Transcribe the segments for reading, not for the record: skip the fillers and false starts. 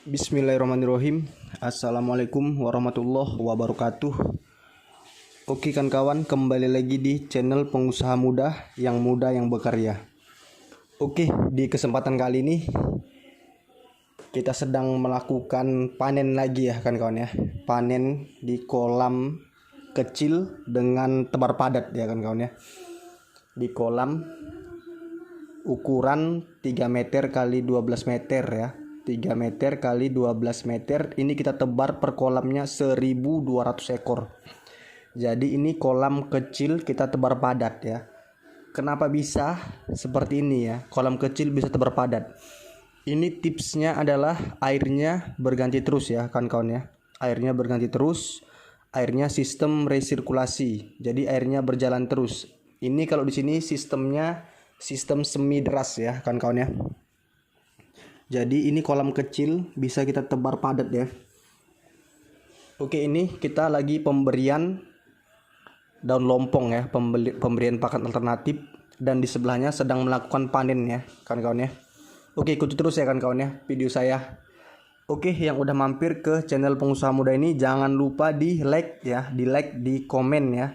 Bismillahirrahmanirrahim. Assalamualaikum warahmatullahi wabarakatuh. Oke kan kawan, kembali lagi di channel pengusaha muda yang berkarya. Oke, di kesempatan kali ini kita sedang melakukan panen lagi ya kan kawan ya. Panen di kolam kecil dengan tebar padat ya kan kawan ya. Di kolam ukuran 3 meter kali 12 meter ya. 3 meter kali 12 meter. Ini kita tebar per kolamnya 1200 ekor. Jadi ini kolam kecil kita tebar padat ya. Kenapa bisa seperti ini ya? Kolam kecil bisa tebar padat. Ini tipsnya adalah airnya berganti terus ya kan kawan ya. Airnya berganti terus. Airnya sistem resirkulasi. Jadi airnya berjalan terus. Ini kalau di sini sistemnya sistem semi deras ya kan kawan ya. Jadi ini kolam kecil bisa kita tebar padat ya. Oke, ini kita lagi pemberian daun lompong ya, pemberian pakan alternatif, dan di sebelahnya sedang melakukan panen ya kan kawan ya. Oke, ikuti terus ya kan kawan ya video saya. Oke, yang udah mampir ke channel pengusaha muda ini jangan lupa di like ya, di komen ya.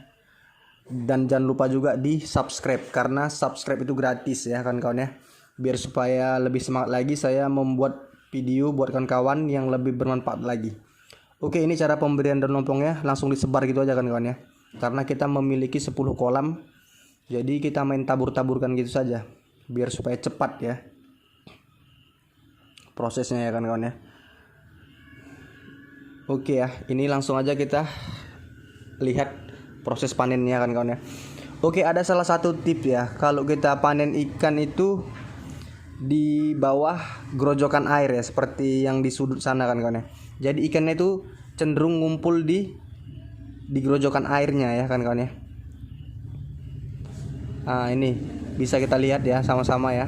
Dan jangan lupa juga di subscribe, karena subscribe itu gratis ya kan kawan ya. Biar supaya lebih semangat lagi saya membuat video buat kawan-kawan yang lebih bermanfaat lagi. Oke, ini cara pemberian daun lompongnya, langsung disebar gitu aja kan kawan ya. Karena kita memiliki 10 kolam, jadi kita main tabur-taburkan gitu saja biar supaya cepat ya prosesnya ya kan kawan ya. Oke ya, ini langsung aja kita lihat proses panennya kan kawan ya. Oke, ada salah satu tips ya, kalau kita panen ikan itu di bawah gerojokan air ya, seperti yang di sudut sana kan kawan ya. Jadi ikannya itu cenderung ngumpul di gerojokan airnya ya kan kawan ya. Nah, ini bisa kita lihat ya sama-sama ya.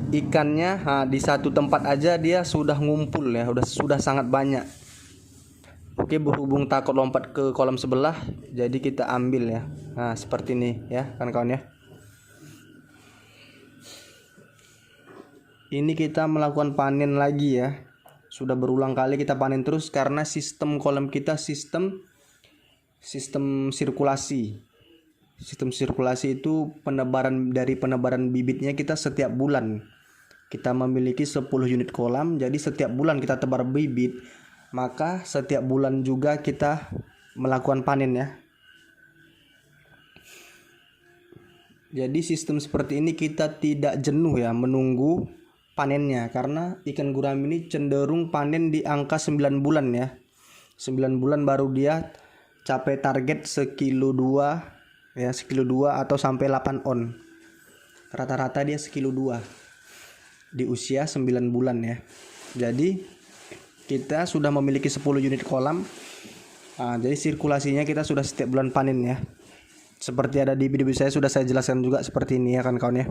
Ikannya di satu tempat aja dia sudah ngumpul ya, sudah sangat banyak. Oke, berhubung takut lompat ke kolam sebelah, jadi kita ambil ya. Nah, seperti ini ya kan kawan ya. Ini kita melakukan panen lagi ya. Sudah berulang kali kita panen terus karena sistem kolam kita sistem sirkulasi. Sistem sirkulasi itu penebaran bibitnya kita setiap bulan. Kita memiliki 10 unit kolam, jadi setiap bulan kita tebar bibit, maka setiap bulan juga kita melakukan panen ya. Jadi sistem seperti ini kita tidak jenuh ya menunggu panennya, karena ikan gurami ini cenderung panen di angka 9 bulan ya. 9 bulan baru dia capai target sekilo 2 ya, sekilo 2 atau sampai 8 on. Rata-rata dia sekilo 2 di usia 9 bulan ya. Jadi kita sudah memiliki 10 unit kolam. Jadi sirkulasinya kita sudah setiap bulan panen ya. Seperti ada di video saya sudah saya jelaskan juga seperti ini ya kan kawan ya.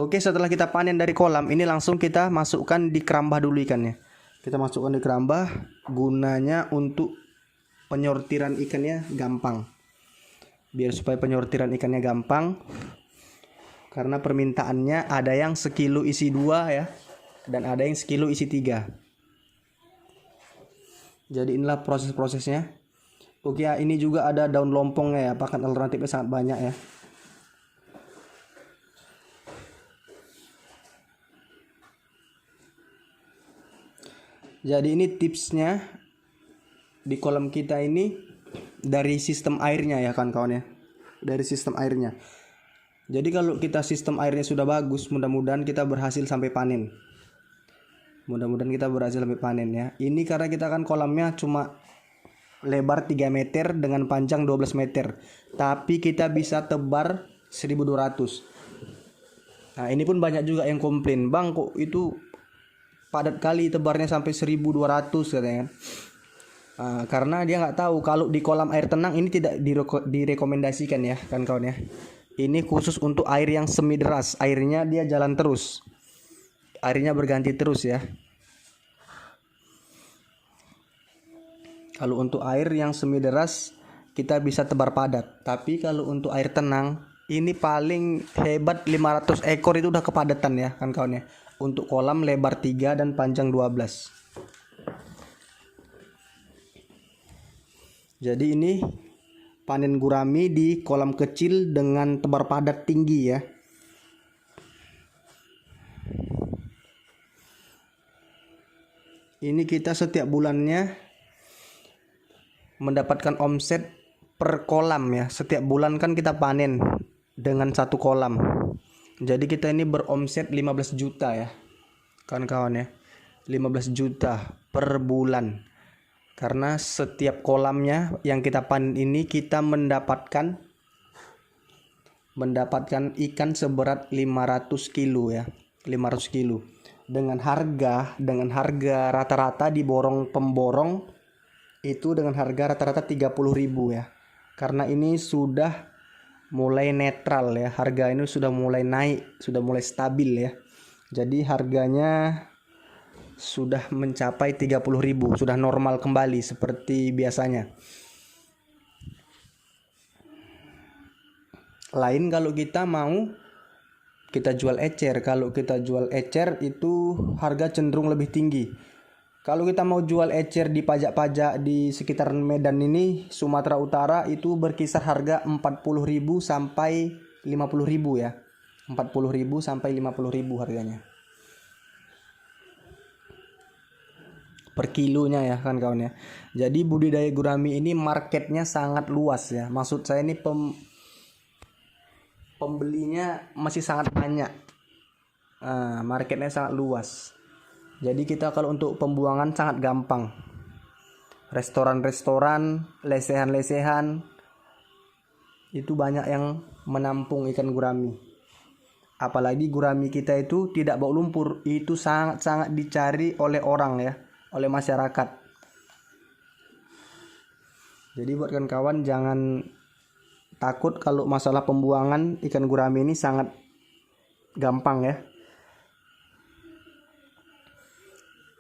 Oke, setelah kita panen dari kolam, ini langsung kita masukkan di kerambah dulu ikannya. Kita masukkan di kerambah, gunanya untuk penyortiran ikannya gampang. Biar supaya penyortiran ikannya gampang, karena permintaannya ada yang sekilo isi 2 ya, dan ada yang sekilo isi 3. Jadi inilah proses-prosesnya. Oke ya, ini juga ada daun lompongnya ya, pakan alternatifnya sangat banyak ya. Jadi ini tipsnya di kolam kita ini dari sistem airnya ya kan kawan ya. Dari sistem airnya. Jadi kalau kita sistem airnya sudah bagus, mudah-mudahan kita berhasil sampai panen. Mudah-mudahan kita berhasil sampai panen ya. Ini karena kita kan kolamnya cuma lebar 3 meter dengan panjang 12 meter. Tapi kita bisa tebar 1200. Nah, ini pun banyak juga yang komplain, "Bang, kok itu padat kali tebarnya sampai 1200 katanya kan." Karena dia nggak tahu kalau di kolam air tenang ini tidak direkomendasikan ya kan kawan ya. Ini khusus untuk air yang semi deras, airnya dia jalan terus, airnya berganti terus ya. Kalau untuk air yang semi deras kita bisa tebar padat, tapi kalau untuk air tenang ini paling hebat 500 ekor itu udah kepadatan ya kan kawan ya. Untuk kolam lebar 3 dan panjang 12. Jadi ini panen gurami di kolam kecil dengan tebar padat tinggi ya. Ini kita setiap bulannya mendapatkan omset per kolam ya. Setiap bulan kan kita panen dengan satu kolam. Jadi kita ini beromset 15 juta ya. Kawan-kawan ya. 15 juta per bulan. Karena setiap kolamnya yang kita panen ini kita mendapatkan ikan seberat 500 kilo ya. 500 kilo. Dengan harga rata-rata di borong pemborong itu dengan harga rata-rata 30.000 ya. Karena ini sudah mulai netral ya, harga ini sudah mulai naik, sudah mulai stabil ya. Jadi harganya sudah mencapai 30.000, sudah normal kembali seperti biasanya. Lain kalau kita mau kita jual ecer. Kalau kita jual ecer itu harga cenderung lebih tinggi. Kalau kita mau jual ecer di pajak-pajak di sekitar Medan ini, Sumatera Utara itu berkisar harga 40.000 sampai 50.000 ya. 40.000 sampai 50.000 harganya. Per kilonya ya kan kawan ya. Jadi budidaya gurami ini marketnya sangat luas ya. Maksud saya ini pembelinya masih sangat banyak. Marketnya sangat luas. Jadi kita kalau untuk pembuangan sangat gampang. Restoran-restoran, lesehan-lesehan itu banyak yang menampung ikan gurami. Apalagi gurami kita itu tidak bau lumpur, itu sangat-sangat dicari oleh orang ya, oleh masyarakat. Jadi buat kawan-kawan jangan takut kalau masalah pembuangan ikan gurami ini sangat gampang ya.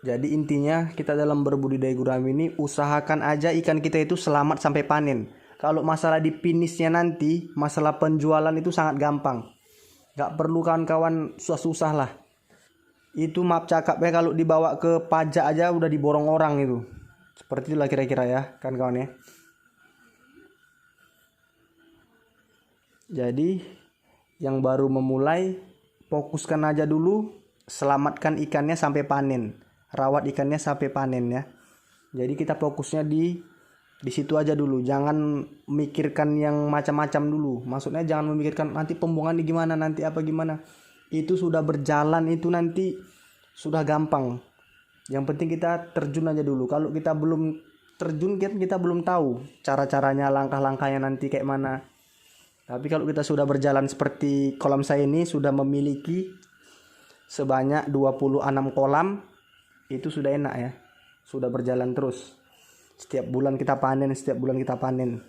Jadi intinya kita dalam berbudidaya gurami ini usahakan aja ikan kita itu selamat sampai panen. Kalau masalah di finishnya nanti, masalah penjualan itu sangat gampang. Gak perlu kawan-kawan susah-susah lah. Itu maaf cakap ya, kalau dibawa ke pajak aja udah diborong orang itu. Seperti itulah kira-kira ya kan kawan ya. Jadi yang baru memulai fokuskan aja dulu, selamatkan ikannya sampai panen, rawat ikannya sampai panen ya. Jadi kita fokusnya di situ aja dulu, jangan mikirkan yang macam-macam dulu. Maksudnya jangan memikirkan nanti pembuangan gimana, nanti apa gimana. Itu sudah berjalan, itu nanti sudah gampang. Yang penting kita terjun aja dulu. Kalau kita belum terjun kita belum tahu cara-caranya, langkah-langkahnya nanti kayak mana. Tapi kalau kita sudah berjalan seperti kolam saya ini, sudah memiliki sebanyak 26 kolam, itu sudah enak ya. Sudah berjalan terus. Setiap bulan kita panen, setiap bulan kita panen.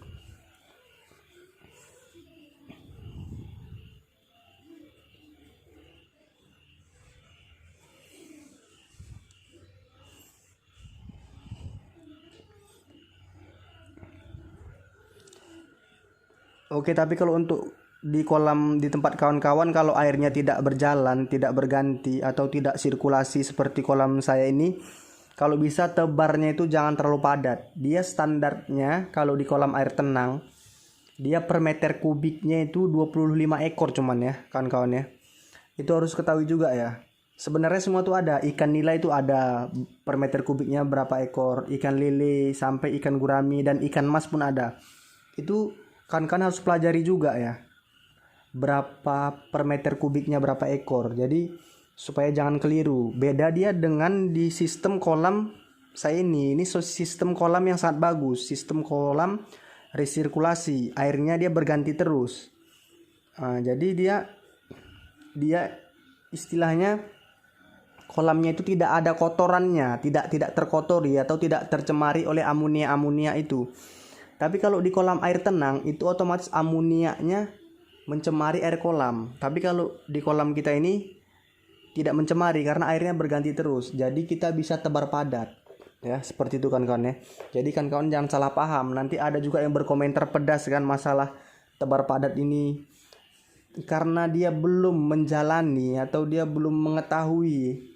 Oke, tapi kalau untuk di kolam di tempat kawan-kawan, kalau airnya tidak berjalan, tidak berganti atau tidak sirkulasi seperti kolam saya ini, kalau bisa tebarnya itu jangan terlalu padat. Dia standarnya kalau di kolam air tenang, dia per meter kubiknya itu 25 ekor cuman ya, kawan-kawan ya. Itu harus ketahui juga ya. Sebenarnya semua tuh ada, ikan nila itu ada per meter kubiknya berapa ekor, ikan lele sampai ikan gurami dan ikan mas pun ada. Itu kan harus pelajari juga ya, berapa per meter kubiknya berapa ekor. Jadi supaya jangan keliru. Beda dia dengan di sistem kolam saya ini sistem kolam yang sangat bagus, sistem kolam resirkulasi, airnya dia berganti terus. Jadi dia istilahnya kolamnya itu tidak ada kotorannya, tidak terkotori atau tidak tercemari oleh amonia itu. Tapi kalau di kolam air tenang itu otomatis amonianya mencemari air kolam. Tapi kalau di kolam kita ini tidak mencemari karena airnya berganti terus. Jadi kita bisa tebar padat. Ya, seperti itu kan kawan ya. Jadi kan kawan jangan salah paham. Nanti ada juga yang berkomentar pedas kan masalah tebar padat ini. karena dia belum menjalani atau dia belum mengetahui.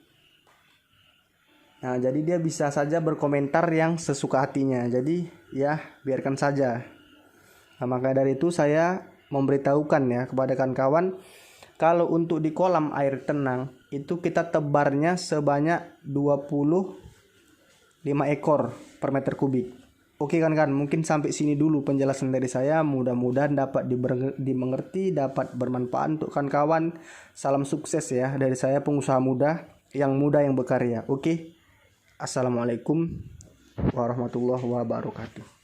Nah, jadi dia bisa saja berkomentar yang sesuka hatinya. Jadi ya biarkan saja. Nah, maka dari itu saya memberitahukan ya kepada kawan-kawan, kalau untuk di kolam air tenang itu kita tebarnya sebanyak 25 ekor per meter kubik. Oke kan, mungkin sampai sini dulu penjelasan dari saya. Mudah-mudahan dapat dimengerti, dapat bermanfaat untuk kawan-kawan. Salam sukses ya dari saya, pengusaha muda yang berkarya. Oke. Assalamualaikum warahmatullahi wabarakatuh.